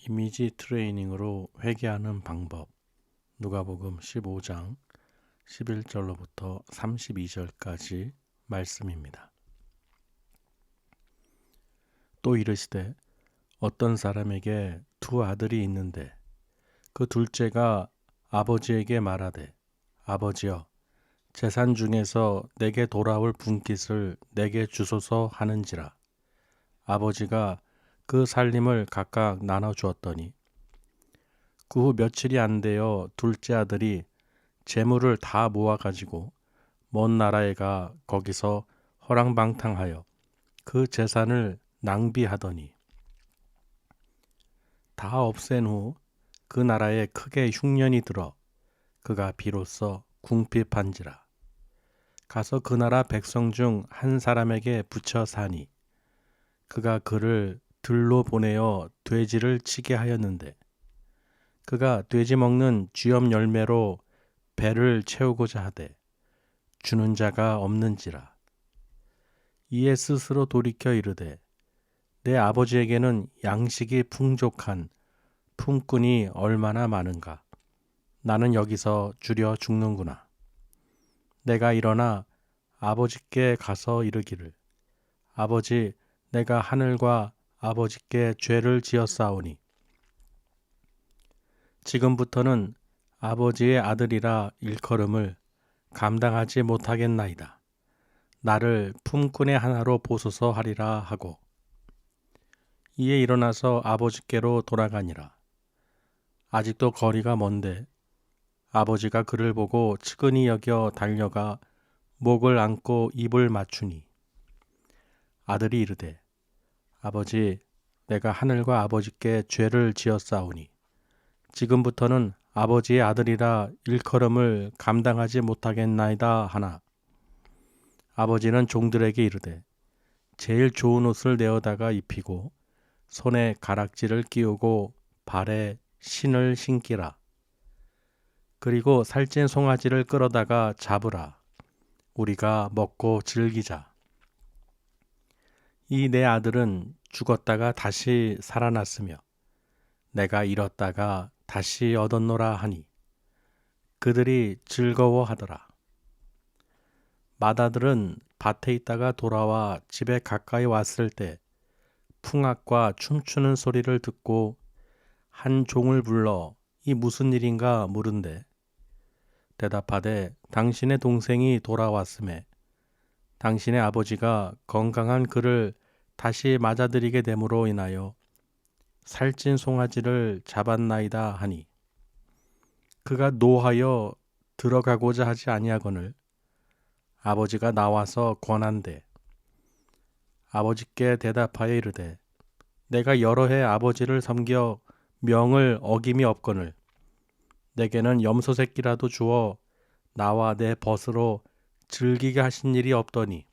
이미지 트레이닝으로 회개하는 방법. 누가복음 15장 11절로부터 32절까지 말씀입니다. 또 이르시되 어떤 사람에게 두 아들이 있는데 그 둘째가 아버지에게 말하되 아버지여 재산 중에서 내게 돌아올 분깃을 내게 주소서 하는지라. 아버지가 그 살림을 각각 나눠 주었더니 그 후 며칠이 안 되어 둘째 아들이 재물을 다 모아 가지고 먼 나라에 가 거기서 허랑방탕하여 그 재산을 낭비하더니 다 없앤 후 그 나라에 크게 흉년이 들어 그가 비로소 궁핍한지라. 가서 그 나라 백성 중 한 사람에게 붙여 사니 그가 그를 들로 보내어 돼지를 치게 하였는데 그가 돼지 먹는 쥐염 열매로 배를 채우고자 하되 주는 자가 없는지라. 이에 스스로 돌이켜 이르되 내 아버지에게는 양식이 풍족한 품꾼이 얼마나 많은가. 나는 여기서 주려 죽는구나. 내가 일어나 아버지께 가서 이르기를 아버지 내가 하늘과 아버지께 죄를 지었사오니 지금부터는 아버지의 아들이라 일컬음을 감당하지 못하겠나이다. 나를 품꾼의 하나로 보소서 하리라 하고 이에 일어나서 아버지께로 돌아가니라. 아직도 거리가 먼데 아버지가 그를 보고 측은히 여겨 달려가 목을 안고 입을 맞추니 아들이 이르되 아버지 내가 하늘과 아버지께 죄를 지었사오니 지금부터는 아버지의 아들이라 일컬음을 감당하지 못하겠나이다 하나 아버지는 종들에게 이르되 제일 좋은 옷을 내어다가 입히고 손에 가락지를 끼우고 발에 신을 신기라. 그리고 살찐 송아지를 끌어다가 잡으라. 우리가 먹고 즐기자. 이 내 아들은 죽었다가 다시 살아났으며 내가 잃었다가 다시 얻었노라 하니 그들이 즐거워하더라. 맏아들은 밭에 있다가 돌아와 집에 가까이 왔을 때 풍악과 춤추는 소리를 듣고 한 종을 불러 이 무슨 일인가 물은데 대답하되 당신의 동생이 돌아왔음에 당신의 아버지가 건강한 그를 다시 맞아들이게 됨으로 인하여 살찐 송아지를 잡았나이다 하니 그가 노하여 들어가고자 하지 아니하거늘 아버지가 나와서 권한대 아버지께 대답하여 이르되 내가 여러 해 아버지를 섬겨 명을 어김이 없거늘 내게는 염소 새끼라도 주어 나와 내 벗으로 즐기게 하신 일이 없더니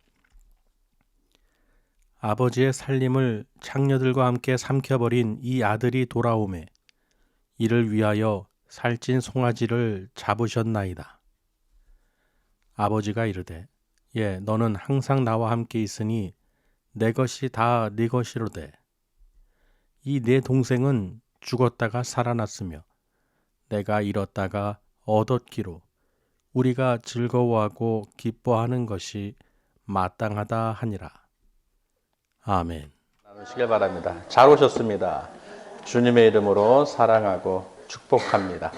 아버지의 살림을 창녀들과 함께 삼켜버린 이 아들이 돌아오매 이를 위하여 살찐 송아지를 잡으셨나이다. 아버지가 이르되 예 너는 항상 나와 함께 있으니 내 것이 다 네 것이로되 이 내 동생은 죽었다가 살아났으며 내가 잃었다가 얻었기로 우리가 즐거워하고 기뻐하는 것이 마땅하다 하니라. 아멘. 나누시길 바랍니다. 잘 오셨습니다. 주님의 이름으로 사랑하고 축복합니다.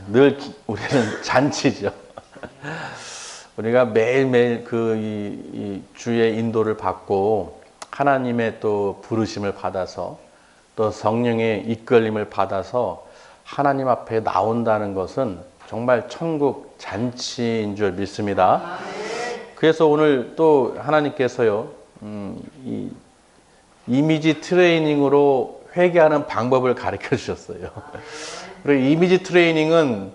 늘 우리는 잔치죠. 우리가 매일매일 이 주의 인도를 받고 하나님의 또 부르심을 받아서 또 성령의 이끌림을 받아서 하나님 앞에 나온다는 것은 정말 천국 잔치인 줄 믿습니다. 그래서 오늘 또 하나님께서요, 이 이미지 트레이닝으로 회개하는 방법을 가르쳐 주셨어요. 그리고 이미지 트레이닝은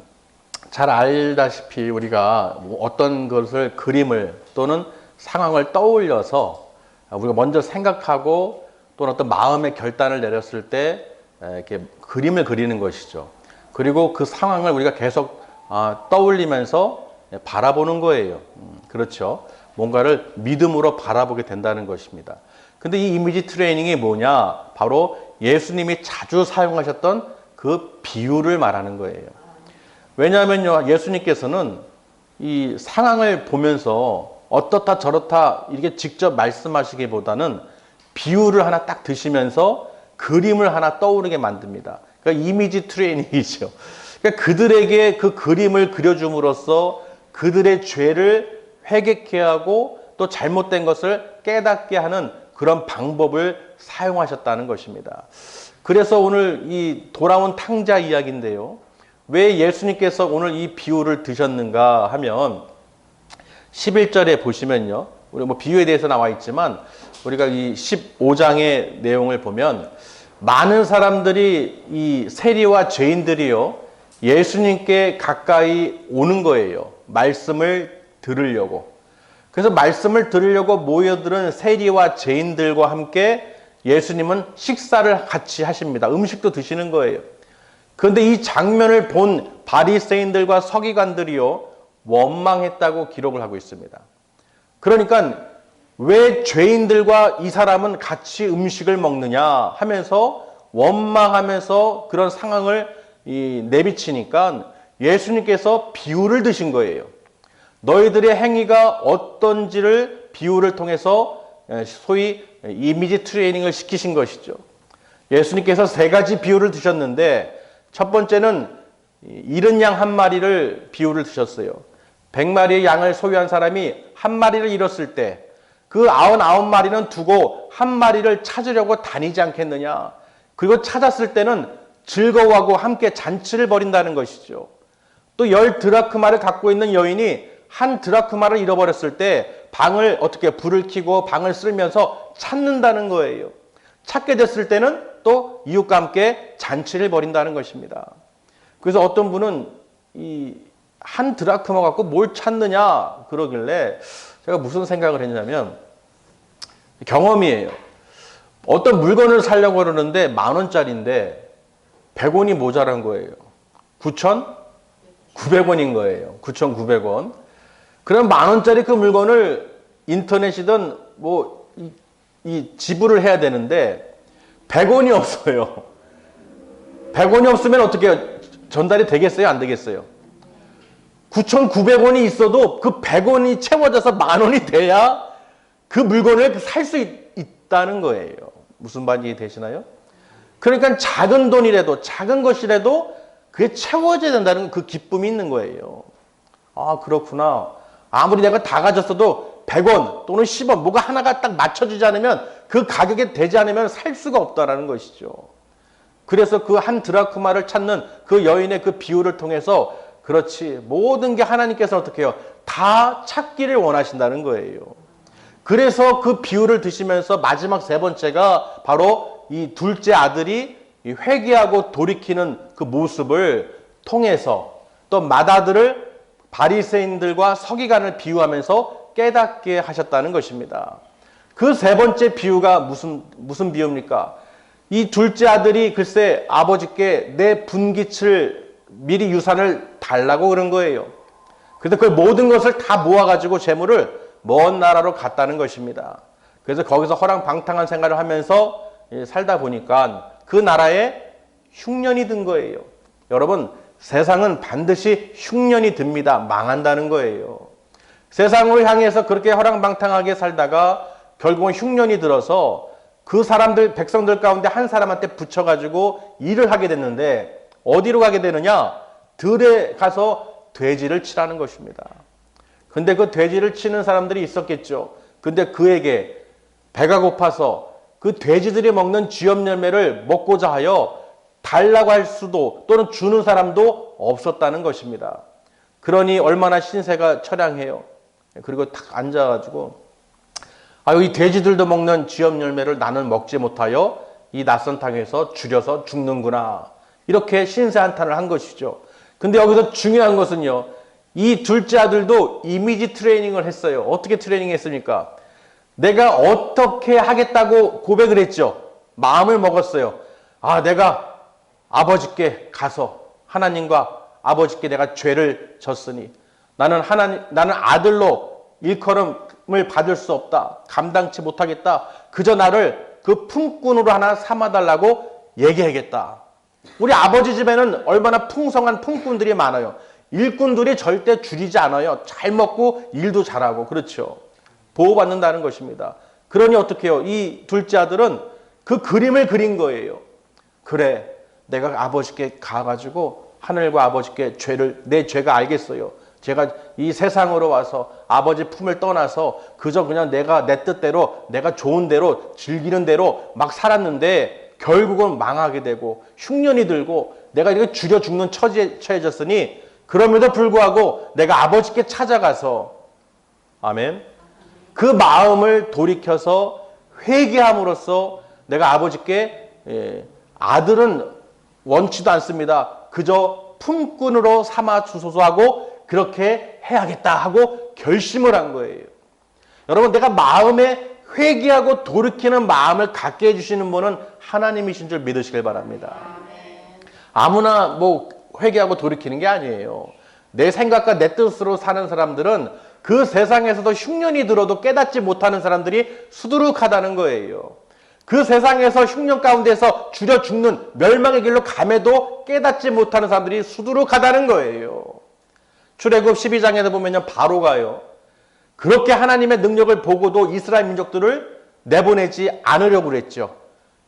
잘 알다시피 우리가 어떤 것을 그림을 또는 상황을 떠올려서 우리가 먼저 생각하고 또는 어떤 마음의 결단을 내렸을 때 이렇게 그림을 그리는 것이죠. 그리고 그 상황을 우리가 계속 떠올리면서 바라보는 거예요. 그렇죠. 뭔가를 믿음으로 바라보게 된다는 것입니다. 근데 이 이미지 트레이닝이 뭐냐? 바로 예수님이 자주 사용하셨던 그 비유를 말하는 거예요. 왜냐하면요, 예수님께서는 이 상황을 보면서 어떻다 저렇다 이렇게 직접 말씀하시기보다는 비유를 하나 딱 드시면서 그림을 하나 떠오르게 만듭니다. 그러니까 이미지 트레이닝이죠. 그러니까 그들에게 그 그림을 그려줌으로써 그들의 죄를 회개케 하고 또 잘못된 것을 깨닫게 하는 그런 방법을 사용하셨다는 것입니다. 그래서 오늘 이 돌아온 탕자 이야기인데요. 왜 예수님께서 오늘 이 비유를 드셨는가 하면 11절에 보시면요. 우리 뭐 비유에 대해서 나와 있지만 우리가 이 15장의 내용을 보면 많은 사람들이 이 세리와 죄인들이요. 예수님께 가까이 오는 거예요. 말씀을 들으려고. 그래서 말씀을 들으려고 모여들은 세리와 죄인들과 함께 예수님은 식사를 같이 하십니다. 음식도 드시는 거예요. 그런데 이 장면을 본 바리새인들과 서기관들이요. 원망했다고 기록을 하고 있습니다. 그러니까 왜 죄인들과 이 사람은 같이 음식을 먹느냐 하면서 원망하면서 그런 상황을 내비치니까 예수님께서 비유를 드신 거예요. 너희들의 행위가 어떤지를 비유를 통해서 소위 이미지 트레이닝을 시키신 것이죠. 예수님께서 세 가지 비유를 드셨는데 첫 번째는 잃은 양 한 마리를 비유를 드셨어요. 100마리의 양을 소유한 사람이 한 마리를 잃었을 때 그 99마리는 두고 한 마리를 찾으려고 다니지 않겠느냐. 그리고 찾았을 때는 즐거워하고 함께 잔치를 벌인다는 것이죠. 또 10 드라크마를 갖고 있는 여인이 한 드라크마를 잃어버렸을 때 방을 어떻게 불을 켜고 방을 쓸면서 찾는다는 거예요. 찾게 됐을 때는 또 이웃과 함께 잔치를 벌인다는 것입니다. 그래서 어떤 분은 이 한 드라크마 갖고 뭘 찾느냐 그러길래 제가 무슨 생각을 했냐면 경험이에요. 어떤 물건을 사려고 그러는데 10,000원짜리인데 100원이 모자란 거예요. 9,900원인 거예요. 9,900원. 그럼 10,000원짜리 그 물건을 인터넷이든 뭐 이 지불을 해야 되는데 100원이 없어요. 100원이 없으면 어떻게 전달이 되겠어요? 안 되겠어요? 9,900원이 있어도 그 100원이 채워져서 10,000원이 돼야 그 물건을 살 수 있다는 거예요. 무슨 말이 되시나요? 그러니까 작은 돈이라도 작은 것이라도 그게 채워져야 된다는 그 기쁨이 있는 거예요. 아, 그렇구나. 아무리 내가 다 가졌어도 100원 또는 10원 뭐가 하나가 딱 맞춰지지 않으면 그 가격에 되지 않으면 살 수가 없다라는 것이죠. 그래서 그 한 드라크마를 찾는 그 여인의 그 비유를 통해서 그렇지 모든 게 하나님께서 어떻게 해요? 다 찾기를 원하신다는 거예요. 그래서 그 비유를 드시면서 마지막 세 번째가 바로 이 둘째 아들이 회개하고 돌이키는 그 모습을 통해서 또 맏아들을 바리새인들과 서기관을 비유하면서 깨닫게 하셨다는 것입니다. 그 세 번째 비유가 무슨 비유입니까? 이 둘째 아들이 글쎄 아버지께 내 분깃을 미리 유산을 달라고 그런 거예요. 그래서 그 모든 것을 다 모아가지고 재물을 먼 나라로 갔다는 것입니다. 그래서 거기서 허랑방탕한 생활을 하면서 살다 보니까 그 나라에 흉년이 든 거예요. 여러분, 세상은 반드시 흉년이 듭니다. 망한다는 거예요. 세상을 향해서 그렇게 허랑방탕하게 살다가 결국은 흉년이 들어서 그 사람들, 백성들 가운데 한 사람한테 붙여가지고 일을 하게 됐는데 어디로 가게 되느냐? 들에 가서 돼지를 치라는 것입니다. 근데 그 돼지를 치는 사람들이 있었겠죠. 근데 그에게 배가 고파서 그 돼지들이 먹는 쥐염 열매를 먹고자 하여 달라고 할 수도 또는 주는 사람도 없었다는 것입니다. 그러니 얼마나 신세가 처량해요. 그리고 탁 앉아가지고 이 돼지들도 먹는 쥐염 열매를 나는 먹지 못하여 이 낯선 땅에서 줄여서 죽는구나. 이렇게 신세한탄을 한 것이죠. 근데 여기서 중요한 것은요. 이 둘째 아들도 이미지 트레이닝을 했어요. 어떻게 트레이닝 했습니까? 내가 어떻게 하겠다고 고백을 했죠. 마음을 먹었어요. 내가 아버지께 가서 하나님과 아버지께 내가 죄를 졌으니 나는 아들로 일컬음 영향을 받을 수 없다. 감당치 못하겠다. 그저 나를 그 품꾼으로 하나 삼아달라고 얘기하겠다. 우리 아버지 집에는 얼마나 풍성한 품꾼들이 많아요. 일꾼들이 절대 줄이지 않아요. 잘 먹고 일도 잘하고. 그렇죠. 보호받는다는 것입니다. 그러니 어떻게 해요? 이 둘째 아들은 그 그림을 그린 거예요. 그래, 내가 아버지께 가가지고 하늘과 아버지께 내 죄가 알겠어요. 제가 이 세상으로 와서 아버지 품을 떠나서 그저 그냥 내가 내 뜻대로, 내가 좋은 대로, 즐기는 대로 막 살았는데 결국은 망하게 되고 흉년이 들고 내가 이렇게 죽여 죽는 처지에 처해졌으니 그럼에도 불구하고 내가 아버지께 찾아가서, 아멘, 그 마음을 돌이켜서 회개함으로써 내가 아버지께 아들은 원치도 않습니다. 그저 품꾼으로 삼아 주소서 하고 그렇게 해야겠다 하고 결심을 한 거예요. 여러분, 내가 마음에 회개하고 돌이키는 마음을 갖게 해주시는 분은 하나님이신 줄 믿으시길 바랍니다. 아무나 뭐 회개하고 돌이키는 게 아니에요. 내 생각과 내 뜻으로 사는 사람들은 그 세상에서도 흉년이 들어도 깨닫지 못하는 사람들이 수두룩하다는 거예요. 그 세상에서 흉년 가운데서 줄여 죽는 멸망의 길로 감해도 깨닫지 못하는 사람들이 수두룩하다는 거예요. 출애굽 12장에도 보면요, 바로가요, 그렇게 하나님의 능력을 보고도 이스라엘 민족들을 내보내지 않으려고 그랬죠.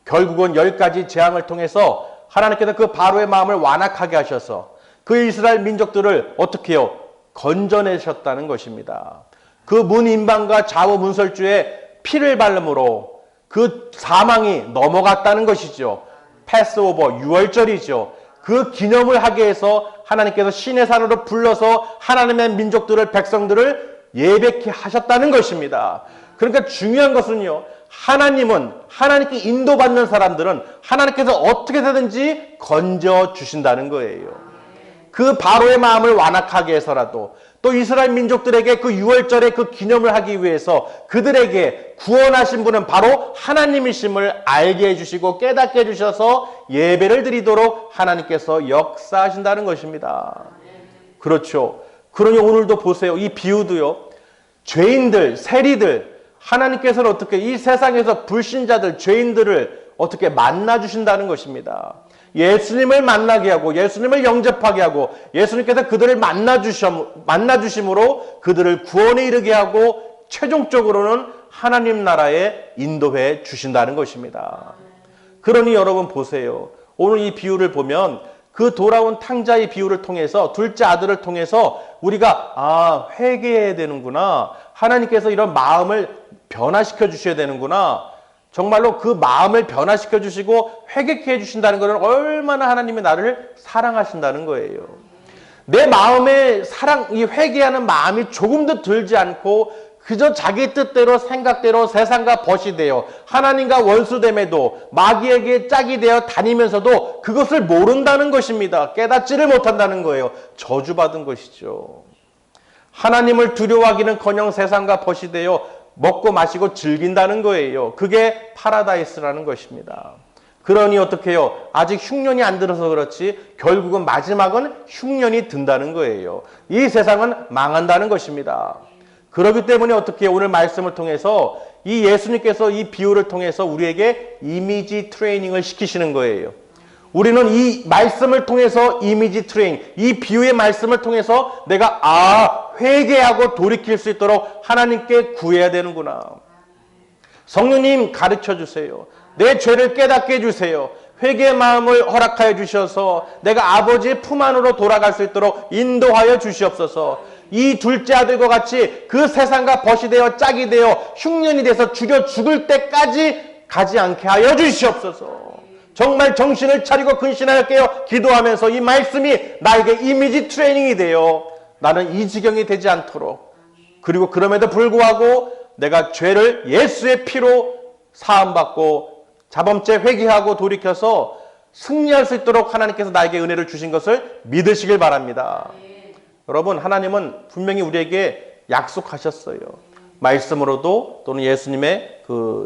결국은 10가지 재앙을 통해서 하나님께서 그 바로의 마음을 완악하게 하셔서 그 이스라엘 민족들을 어떻게 해요? 건져내셨다는 것입니다. 그 문인방과 좌우 문설주에 피를 바름으로 그 사망이 넘어갔다는 것이죠. 패스오버, 유월절이죠. 그 기념을 하게 해서 하나님께서 신의 산으로 불러서 하나님의 민족들을, 백성들을 예배케 하셨다는 것입니다. 그러니까 중요한 것은요, 하나님은, 하나님께 인도받는 사람들은 하나님께서 어떻게 되든지 건져주신다는 거예요. 그 바로의 마음을 완악하게 해서라도, 또 이스라엘 민족들에게 그 유월절의 그 기념을 하기 위해서 그들에게 구원하신 분은 바로 하나님이심을 알게 해주시고 깨닫게 해주셔서 예배를 드리도록 하나님께서 역사하신다는 것입니다. 그렇죠. 그러니 오늘도 보세요. 이 비유도요, 죄인들, 세리들, 하나님께서는 어떻게 이 세상에서 불신자들, 죄인들을 어떻게 만나주신다는 것입니다. 예수님을 만나게 하고 예수님을 영접하게 하고 예수님께서 그들을 만나주심으로 그들을 구원에 이르게 하고 최종적으로는 하나님 나라에 인도해 주신다는 것입니다. 그러니 여러분 보세요. 오늘 이 비유를 보면 그 돌아온 탕자의 비유를 통해서, 둘째 아들을 통해서 우리가 회개해야 되는구나, 하나님께서 이런 마음을 변화시켜 주셔야 되는구나, 정말로 그 마음을 변화시켜 주시고 회개케 해주신다는 것은 얼마나 하나님이 나를 사랑하신다는 거예요. 내 마음에 이 회개하는 마음이 조금도 들지 않고 그저 자기 뜻대로, 생각대로 세상과 벗이 되어 하나님과 원수됨에도 마귀에게 짝이 되어 다니면서도 그것을 모른다는 것입니다. 깨닫지를 못한다는 거예요. 저주받은 것이죠. 하나님을 두려워하기는커녕 세상과 벗이 되어 먹고 마시고 즐긴다는 거예요. 그게 파라다이스라는 것입니다. 그러니 어떻게 해요? 아직 흉년이 안 들어서 그렇지 결국은 마지막은 흉년이 든다는 거예요. 이 세상은 망한다는 것입니다. 그렇기 때문에 어떻게 해요? 오늘 말씀을 통해서 이 예수님께서 이 비유를 통해서 우리에게 이미지 트레이닝을 시키시는 거예요. 우리는 이 말씀을 통해서 이미지 트레이닝, 이 비유의 말씀을 통해서 내가 회개하고 돌이킬 수 있도록 하나님께 구해야 되는구나. 성령님 가르쳐 주세요. 내 죄를 깨닫게 해주세요. 회개의 마음을 허락하여 주셔서 내가 아버지의 품 안으로 돌아갈 수 있도록 인도하여 주시옵소서. 이 둘째 아들과 같이 그 세상과 벗이 되어 짝이 되어 흉년이 돼서 죽을 때까지 가지 않게 하여 주시옵소서. 정말 정신을 차리고 근신하여 깨어 기도하면서 이 말씀이 나에게 이미지 트레이닝이 되어 나는 이 지경이 되지 않도록, 그리고 그럼에도 불구하고 내가 죄를 예수의 피로 사함받고 자범죄 회개하고 돌이켜서 승리할 수 있도록 하나님께서 나에게 은혜를 주신 것을 믿으시길 바랍니다. 여러분, 하나님은 분명히 우리에게 약속하셨어요. 말씀으로도 또는 예수님의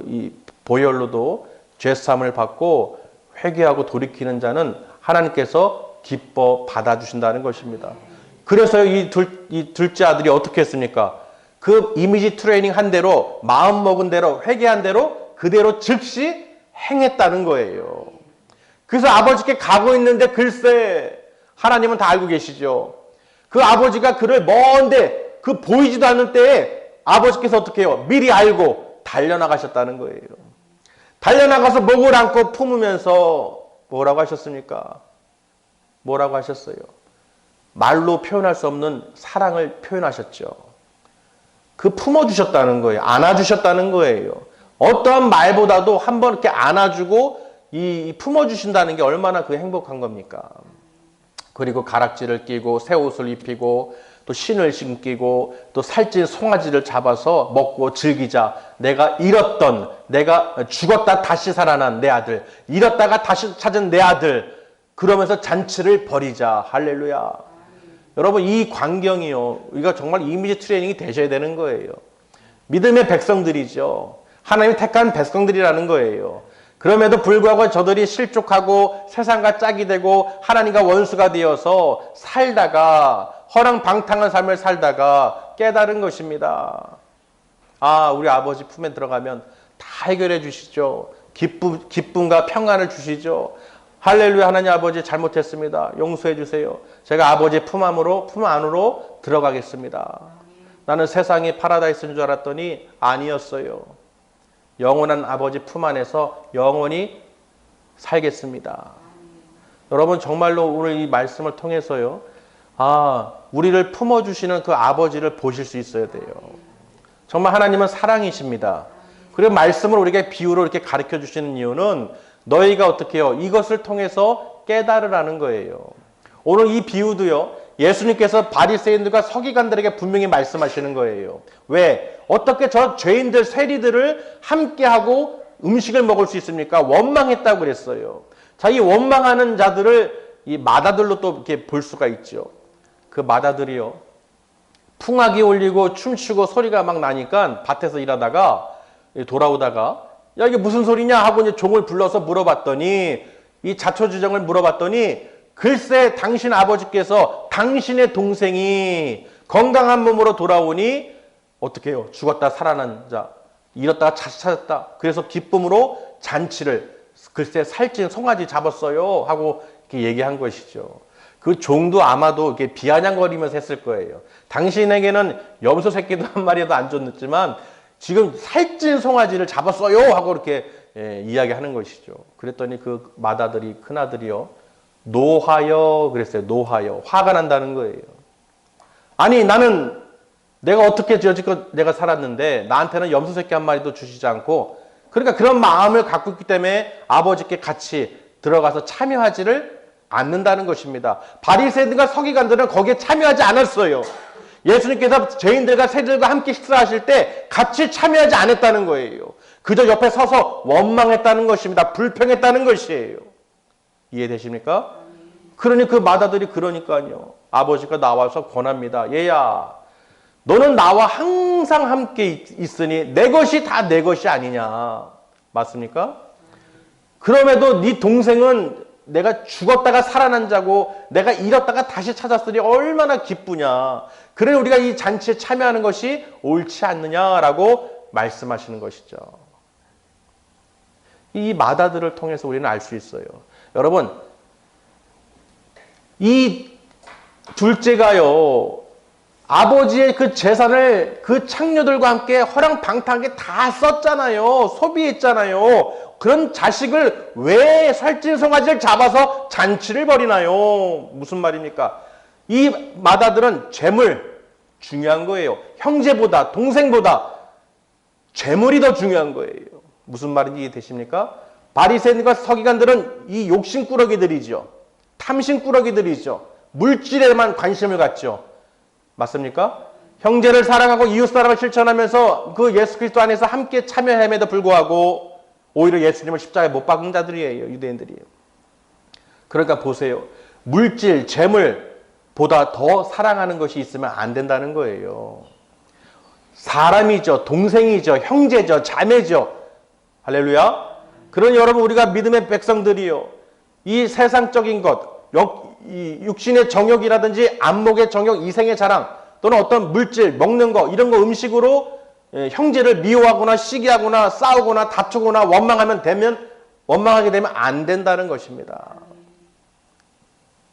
이 보혈로도 죄사함을 받고 회개하고 돌이키는 자는 하나님께서 기뻐 받아주신다는 것입니다. 그래서 이 둘째 아들이 어떻게 했습니까? 그 이미지 트레이닝 한 대로, 마음 먹은 대로, 회개한 대로 그대로 즉시 행했다는 거예요. 그래서 아버지께 가고 있는데 글쎄 하나님은 다 알고 계시죠. 그 아버지가 그를 먼데 그 보이지도 않는 때에 아버지께서 어떻게 해요? 미리 알고 달려나가셨다는 거예요. 달려나가서 목을 안고 품으면서 뭐라고 하셨습니까? 뭐라고 하셨어요? 말로 표현할 수 없는 사랑을 표현하셨죠. 그 품어주셨다는 거예요. 안아주셨다는 거예요. 어떠한 말보다도 한번 이렇게 안아주고 이 품어주신다는 게 얼마나 그 행복한 겁니까? 그리고 가락지를 끼고 새 옷을 입히고 또 신을 신기고 또 살찐 송아지를 잡아서 먹고 즐기자. 내가 잃었던, 내가 죽었다 다시 살아난 내 아들, 잃었다가 다시 찾은 내 아들, 그러면서 잔치를 벌이자. 할렐루야. 여러분, 이 광경이요, 우리가 정말 이미지 트레이닝이 되셔야 되는 거예요. 믿음의 백성들이죠. 하나님 택한 백성들이라는 거예요. 그럼에도 불구하고 저들이 실족하고 세상과 짝이 되고 하나님과 원수가 되어서 살다가 허랑방탕한 삶을 살다가 깨달은 것입니다. 아, 우리 아버지 품에 들어가면 다 해결해 주시죠. 기쁨과 평안을 주시죠. 할렐루야. 하나님 아버지 잘못했습니다. 용서해 주세요. 제가 아버지 품 안으로 들어가겠습니다. 나는 세상이 파라다이스인 줄 알았더니 아니었어요. 영원한 아버지 품 안에서 영원히 살겠습니다. 여러분, 정말로 오늘 이 말씀을 통해서요, 우리를 품어주시는 그 아버지를 보실 수 있어야 돼요. 정말 하나님은 사랑이십니다. 그리고 말씀을 우리에게 비유로 이렇게 가르쳐 주시는 이유는 너희가 어떻게 해요? 이것을 통해서 깨달으라는 거예요. 오늘 이 비유도요, 예수님께서 바리새인들과 서기관들에게 분명히 말씀하시는 거예요. 왜? 어떻게 저 죄인들, 세리들을 함께하고 음식을 먹을 수 있습니까? 원망했다고 그랬어요. 자, 이 원망하는 자들을 이 마다들로 또 이렇게 볼 수가 있죠. 그 마다들이요, 풍악이 울리고 춤추고 소리가 막 나니까 밭에서 일하다가 돌아오다가 야, 이게 무슨 소리냐 하고 이제 종을 불러서 물어봤더니, 이 자초지정을 물어봤더니, 글쎄 당신 아버지께서 당신의 동생이 건강한 몸으로 돌아오니 어떻게 해요? 죽었다 살아난 자, 잃었다가 다시 찾았다. 그래서 기쁨으로 잔치를, 글쎄 살찐 송아지 잡았어요 하고 이렇게 얘기한 것이죠. 그 종도 아마도 이렇게 비아냥거리면서 했을 거예요. 당신에게는 염소 새끼도 한 마리도 안 줬지만 지금 살찐 송아지를 잡았어요 하고 이렇게 이야기하는 것이죠. 그랬더니 그 맏아들이, 큰아들이요, 노하여 그랬어요. 노하여. 화가 난다는 거예요. 아니, 나는 내가 어떻게 여지껏 내가 살았는데 나한테는 염소 새끼 한 마리도 주시지 않고, 그러니까 그런 마음을 갖고 있기 때문에 아버지께 같이 들어가서 참여하지를 않는다는 것입니다. 바리새인들과 서기관들은 거기에 참여하지 않았어요. 예수님께서 죄인들과 세리들과 함께 식사하실 때 같이 참여하지 않았다는 거예요. 그저 옆에 서서 원망했다는 것입니다. 불평했다는 것이에요. 이해되십니까? 그러니 그 맏아들이 그러니까요, 아버지가 나와서 권합니다. 얘야, 너는 나와 항상 함께 있으니 내 것이 다 내 것이 아니냐. 맞습니까? 그럼에도 네 동생은 내가 죽었다가 살아난 자고 내가 잃었다가 다시 찾았으니 얼마나 기쁘냐. 그래 우리가 이 잔치에 참여하는 것이 옳지 않느냐라고 말씀하시는 것이죠. 이 맏아들을 통해서 우리는 알 수 있어요. 여러분, 이 둘째가요, 아버지의 그 재산을 그 창녀들과 함께 허랑방탕하게 다 썼잖아요. 소비했잖아요. 그런 자식을 왜 살찐 송아지를 잡아서 잔치를 벌이나요? 무슨 말입니까? 이 맏아들은 재물 중요한 거예요. 형제보다, 동생보다 재물이 더 중요한 거예요. 무슨 말인지 이해되십니까? 바리새인과 서기관들은 이 욕심꾸러기들이죠. 탐심꾸러기들이죠. 물질에만 관심을 갖죠. 맞습니까? 형제를 사랑하고 이웃사랑을 실천하면서 그 예수 그리스도 안에서 함께 참여함에도 불구하고 오히려 예수님을 십자가에 못 박은 자들이에요. 유대인들이에요. 그러니까 보세요. 물질, 재물보다 더 사랑하는 것이 있으면 안 된다는 거예요. 사람이죠. 동생이죠. 형제죠. 자매죠. 할렐루야. 그러니 여러분, 우리가 믿음의 백성들이요, 이 세상적인 것, 이 육신의 정욕이라든지 안목의 정욕, 이생의 자랑, 또는 어떤 물질, 먹는 거, 이런 거 음식으로 형제를 미워하거나 시기하거나 싸우거나 다투거나 원망하게 되면 안 된다는 것입니다.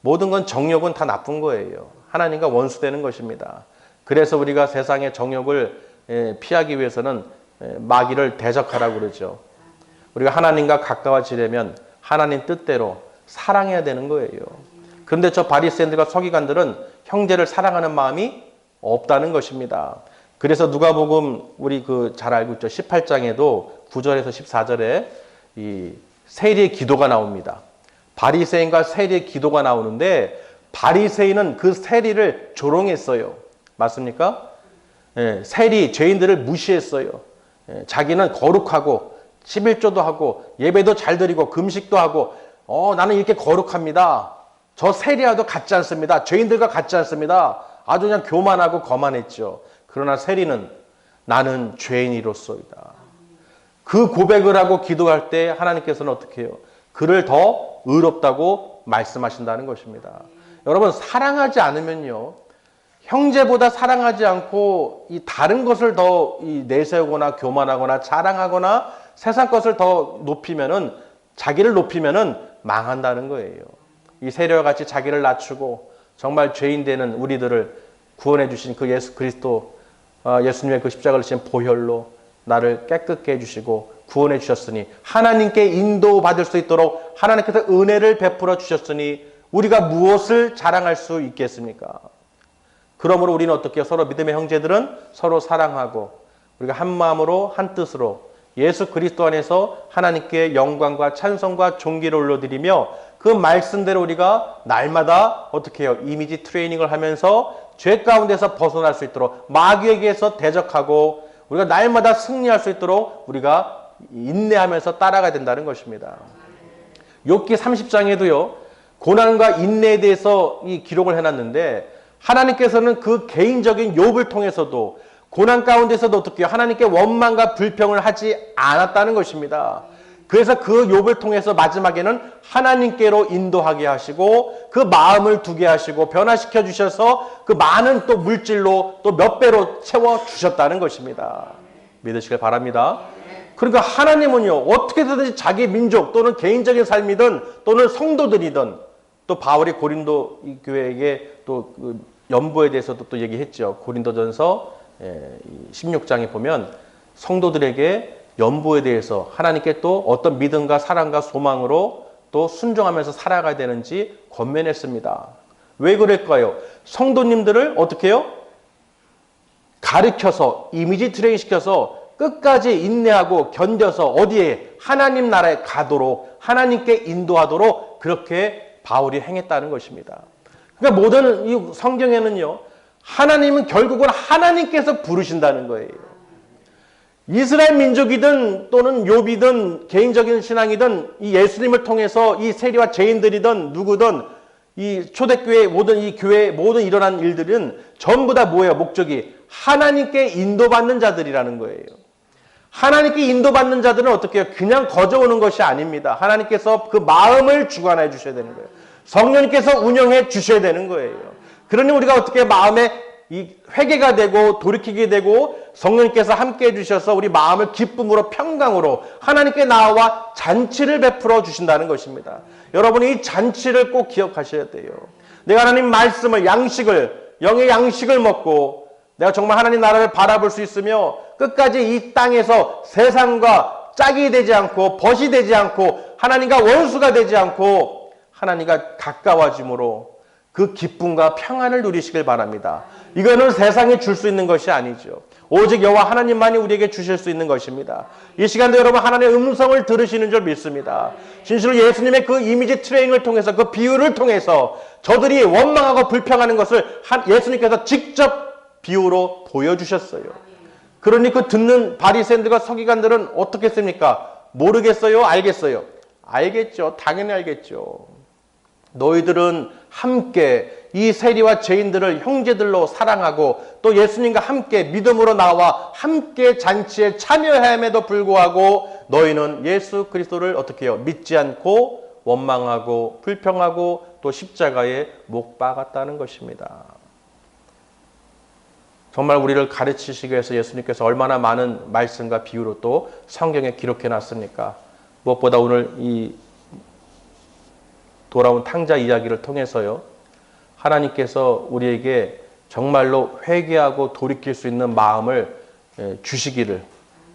모든 건 정욕은 다 나쁜 거예요. 하나님과 원수되는 것입니다. 그래서 우리가 세상의 정욕을 피하기 위해서는 마귀를 대적하라고 그러죠. 우리가 하나님과 가까워지려면 하나님 뜻대로 사랑해야 되는 거예요. 그런데 저 바리새인들과 서기관들은 형제를 사랑하는 마음이 없다는 것입니다. 그래서 누가복음 우리 잘 알고 있죠. 18장에도 9절에서 14절에 이 세리의 기도가 나옵니다. 바리새인과 세리의 기도가 나오는데 바리새인은 그 세리를 조롱했어요. 맞습니까? 세리 죄인들을 무시했어요. 자기는 거룩하고 11조도 하고 예배도 잘 드리고 금식도 하고 나는 이렇게 거룩합니다. 저 세리와도 같지 않습니다. 죄인들과 같지 않습니다. 아주 그냥 교만하고 거만했죠. 그러나 세리는 나는 죄인이로소이다. 그 고백을 하고 기도할 때 하나님께서는 어떻게 해요? 그를 더 의롭다고 말씀하신다는 것입니다. 여러분, 사랑하지 않으면요, 형제보다 사랑하지 않고 이 다른 것을 더 내세우거나 교만하거나 자랑하거나 세상 것을 더 높이면은, 자기를 높이면은 망한다는 거예요. 이 세리와 같이 자기를 낮추고 정말 죄인 되는 우리들을 구원해 주신 그 예수 그리스도, 예수님의 그 십자가를 지신 보혈로 나를 깨끗게 해주시고 구원해 주셨으니, 하나님께 인도받을 수 있도록 하나님께서 은혜를 베풀어 주셨으니 우리가 무엇을 자랑할 수 있겠습니까? 그러므로 우리는 어떻게 해요? 서로 믿음의 형제들은 서로 사랑하고 우리가 한 마음으로 한 뜻으로 예수 그리스도 안에서 하나님께 영광과 찬송과 존귀를 올려드리며 그 말씀대로 우리가 날마다 어떻게 해요? 이미지 트레이닝을 하면서 죄 가운데서 벗어날 수 있도록 마귀에게서 대적하고 우리가 날마다 승리할 수 있도록 우리가 인내하면서 따라가야 된다는 것입니다. 욥기 30장에도요. 고난과 인내에 대해서 이 기록을 해놨는데 하나님께서는 그 개인적인 욥을 통해서도 고난 가운데서도 어떻게 해요? 하나님께 원망과 불평을 하지 않았다는 것입니다. 그래서 그 욥을 통해서 마지막에는 하나님께로 인도하게 하시고 그 마음을 두게 하시고 변화시켜 주셔서 그 많은 또 물질로 또 몇 배로 채워 주셨다는 것입니다. 믿으시길 바랍니다. 그러니까 하나님은요, 어떻게든지 자기 민족 또는 개인적인 삶이든 또는 성도들이든, 또 바울이 고린도 교회에게 또 그 연보에 대해서도 또 얘기했죠. 고린도전서 16장에 보면 성도들에게 연보에 대해서 하나님께 또 어떤 믿음과 사랑과 소망으로 또 순종하면서 살아가야 되는지 권면했습니다. 왜 그럴까요? 성도님들을 어떻게 해요? 가르쳐서 이미지 트레이닝 시켜서 끝까지 인내하고 견뎌서 어디에? 하나님 나라에 가도록 하나님께 인도하도록 그렇게 바울이 행했다는 것입니다. 그러니까 모든 이 성경에는요, 하나님은 결국은 하나님께서 부르신다는 거예요. 이스라엘 민족이든 또는 욥이든 개인적인 신앙이든 이 예수님을 통해서 이 세리와 죄인들이든 누구든 이 초대교회 모든 이 교회 모든 일어난 일들은 전부 다 뭐예요? 목적이 하나님께 인도받는 자들이라는 거예요. 하나님께 인도받는 자들은 어떻게 해요? 그냥 거저오는 것이 아닙니다. 하나님께서 그 마음을 주관해 주셔야 되는 거예요. 성령님께서 운영해 주셔야 되는 거예요. 그러니 우리가 어떻게 마음에 이 회개가 되고 돌이키게 되고 성령님께서 함께 해주셔서 우리 마음을 기쁨으로 평강으로 하나님께 나와 잔치를 베풀어 주신다는 것입니다. 여러분이 이 잔치를 꼭 기억하셔야 돼요. 내가 하나님 말씀을 영의 양식을 먹고 내가 정말 하나님 나라를 바라볼 수 있으며 끝까지 이 땅에서 세상과 짝이 되지 않고 벗이 되지 않고 하나님과 원수가 되지 않고 하나님과 가까워짐으로 그 기쁨과 평안을 누리시길 바랍니다. 이거는 세상에 줄 수 있는 것이 아니죠. 오직 여호와 하나님만이 우리에게 주실 수 있는 것입니다. 이 시간도 여러분 하나님의 음성을 들으시는 줄 믿습니다. 진실로 예수님의 그 이미지 트레이닝을 통해서 그 비유를 통해서 저들이 원망하고 불평하는 것을 예수님께서 직접 비유로 보여주셨어요. 그러니 그 듣는 바리새인들과 서기관들은 어떻게 했습니까? 모르겠어요? 알겠어요? 알겠죠. 당연히 알겠죠. 너희들은 함께 이 세리와 죄인들을 형제들로 사랑하고 또 예수님과 함께 믿음으로 나와 함께 잔치에 참여함에도 불구하고 너희는 예수 그리스도를 어떻게 해요? 믿지 않고 원망하고 불평하고 또 십자가에 못 박았다는 것입니다. 정말 우리를 가르치시기 위해서 예수님께서 얼마나 많은 말씀과 비유로 또 성경에 기록해 놨습니까? 무엇보다 오늘 이 돌아온 탕자 이야기를 통해서요, 하나님께서 우리에게 정말로 회개하고 돌이킬 수 있는 마음을 주시기를,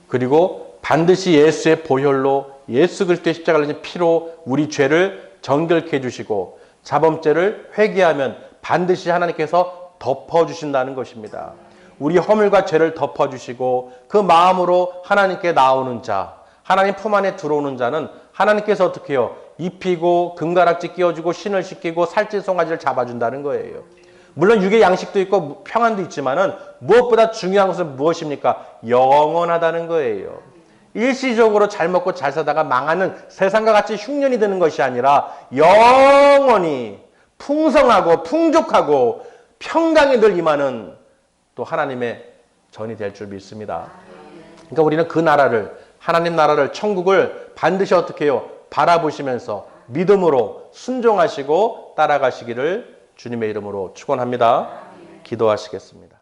그리고 반드시 예수의 보혈로, 예수 그리스도의 십자가를 지신 피로 우리 죄를 정결케 해주시고 자범죄를 회개하면 반드시 하나님께서 덮어주신다는 것입니다. 우리 허물과 죄를 덮어주시고 그 마음으로 하나님께 나오는 자, 하나님 품 안에 들어오는 자는 하나님께서 어떻게 해요? 입히고 금가락지 끼워주고 신을 시키고 살찐 송아지를 잡아준다는 거예요. 물론 육의 양식도 있고 평안도 있지만은 무엇보다 중요한 것은 무엇입니까? 영원하다는 거예요. 일시적으로 잘 먹고 잘 사다가 망하는 세상과 같이 흉년이 드는 것이 아니라 영원히 풍성하고 풍족하고 평강이 늘 임하는 또 하나님의 전이 될 줄 믿습니다. 그러니까 우리는 그 나라를, 하나님 나라를, 천국을 반드시 어떻게 해요? 바라보시면서 믿음으로 순종하시고 따라가시기를 주님의 이름으로 축원합니다. 기도하시겠습니다.